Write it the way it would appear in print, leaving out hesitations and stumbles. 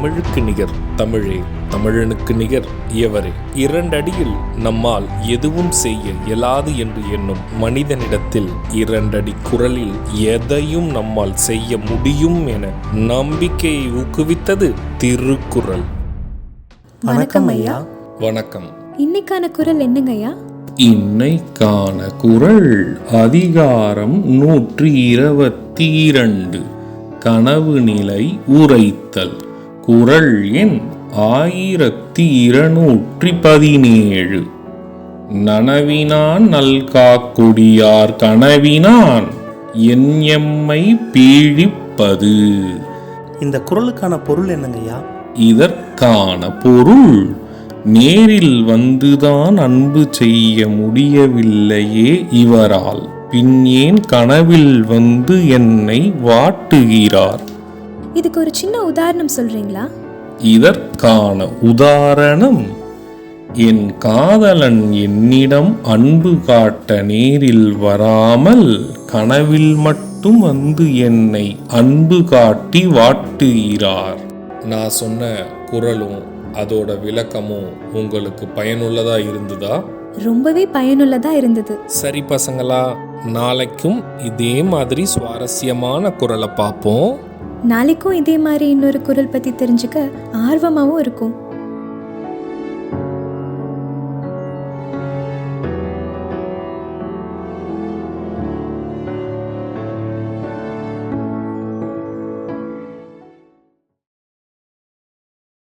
தமிழுக்கு நிகர் தமிழே, தமிழனுக்கு நிகர் எவரே. 2 அடியில் நம்மால் எதுவும் செய்ய இயலாது என்று எண்ணும் மனிதனிடத்தில் 2 அடி குரலில் எதையும் நம்மால் செய்ய முடியும் என நம்பிக்கையை ஊக்குவித்தது திருக்குறள். வணக்கம் ஐயா. வணக்கம். இன்னைக்கான குறள் என்னங்க ஐயா? இன்னைக்கான குறள் அதிகாரம் 122, கனவு நிலை உரைத்தல். குறள் எண் 1217. நனவினான் நல்காக்கொடியார் கனவினான் எம்மை பீழிப்பது. இந்த குறளுக்கான பொருள் என்னங்கய்யா? இதற்கான பொருள், நேரில் வந்துதான் அன்பு செய்ய முடியவில்லையே இவரால், பின் ஏன் கனவில் வந்து என்னை வாட்டுகிறார். இதுக்கு ஒரு சின்ன உதாரணம் சொல்றீங்களா? இதற்கான உதாரணம், என் காதலன் என்னிடம் அன்பு காட்ட நேரில் வராமல் கனவில் மட்டும் வந்து என்னை அன்பு காட்டி வாட்டுகிறார். நான் சொன்ன குறளும் அதோட விளக்கமும் உங்களுக்கு பயனுள்ளதா இருந்ததா? ரொம்பவே பயனுள்ளதா இருந்தது. சரி பசங்களா, நாளைக்கும் இதே மாதிரி சுவாரஸ்யமான குறளை பார்ப்போம். நாளைக்கும் இதே மாதிரி இன்னொரு குறள் பத்தி தெரிஞ்சுக்க ஆர்வமாவும் இருக்கும்.